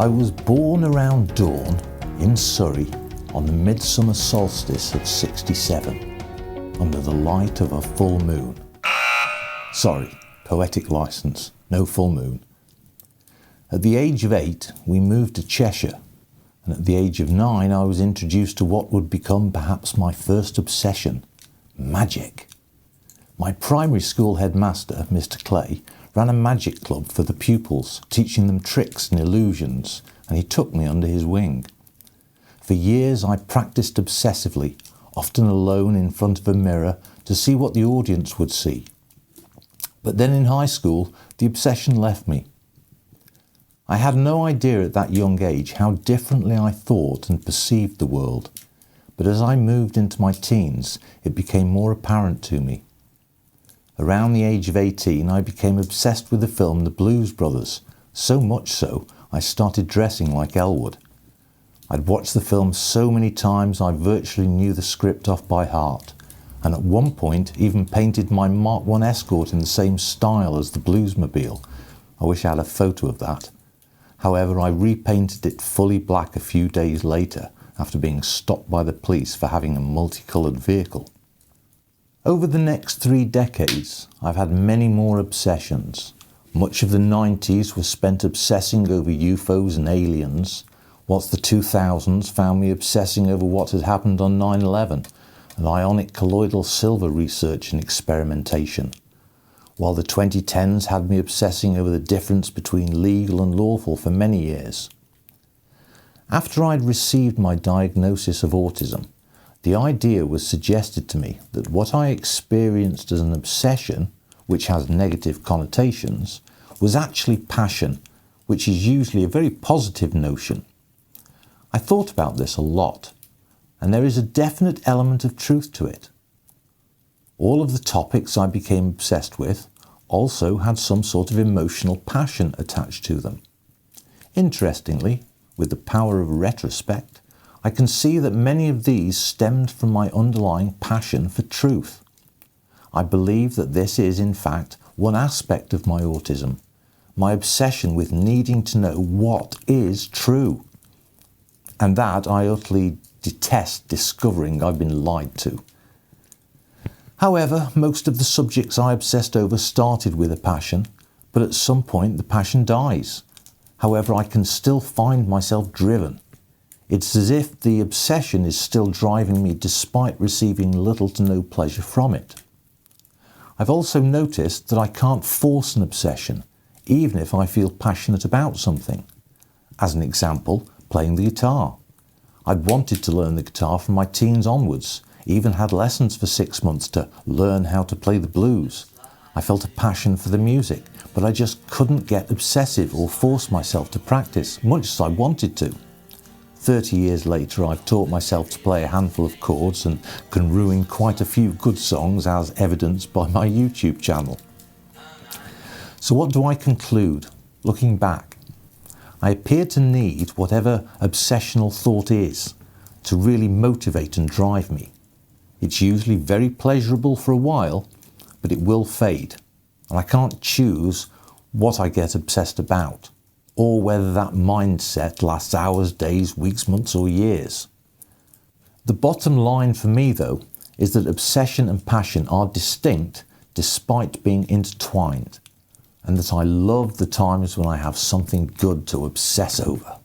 I was born around dawn in Surrey on the midsummer solstice of 67, under the light of a full moon. Sorry, poetic license, no full moon. At the age of 8, we moved to Cheshire, and at the age of 9, I was introduced to what would become perhaps my first obsession, magic. My primary school headmaster, Mr. Clay, ran a magic club for the pupils, teaching them tricks and illusions, and he took me under his wing. For years I practiced obsessively, often alone in front of a mirror, to see what the audience would see. But then in high school, the obsession left me. I had no idea at that young age how differently I thought and perceived the world, but as I moved into my teens, it became more apparent to me. Around the age of 18, I became obsessed with the film The Blues Brothers, so much so I started dressing like Elwood. I'd watched the film so many times I virtually knew the script off by heart, and at one point even painted my Mark I Escort in the same style as the Bluesmobile. I wish I had a photo of that. However, I repainted it fully black a few days later after being stopped by the police for having a multicoloured vehicle. Over the next 3 decades, I've had many more obsessions. Much of the 90s was spent obsessing over UFOs and aliens, whilst the 2000s found me obsessing over what had happened on 9/11 and ionic colloidal silver research and experimentation, while the 2010s had me obsessing over the difference between legal and lawful for many years. After I'd received my diagnosis of autism, the idea was suggested to me that what I experienced as an obsession, which has negative connotations, was actually passion, which is usually a very positive notion. I thought about this a lot, and there is a definite element of truth to it. All of the topics I became obsessed with also had some sort of emotional passion attached to them. Interestingly, with the power of retrospect, I can see that many of these stemmed from my underlying passion for truth. I believe that this is, in fact, one aspect of my autism, my obsession with needing to know what is true, and that I utterly detest discovering I've been lied to. However, most of the subjects I obsessed over started with a passion, but at some point the passion dies. However, I can still find myself driven. It's as if the obsession is still driving me despite receiving little to no pleasure from it. I've also noticed that I can't force an obsession, even if I feel passionate about something. As an example, playing the guitar. I'd wanted to learn the guitar from my teens onwards, even had lessons for 6 months to learn how to play the blues. I felt a passion for the music, but I just couldn't get obsessive or force myself to practice, much as I wanted to. 30 years later, I've taught myself to play a handful of chords and can ruin quite a few good songs, as evidenced by my YouTube channel. So what do I conclude? Looking back, I appear to need whatever obsessional thought is to really motivate and drive me. It's usually very pleasurable for a while, but it will fade, and I can't choose what I get obsessed about, or whether that mindset lasts hours, days, weeks, months, or years. The bottom line for me, though, is that obsession and passion are distinct despite being intertwined, and that I love the times when I have something good to obsess over.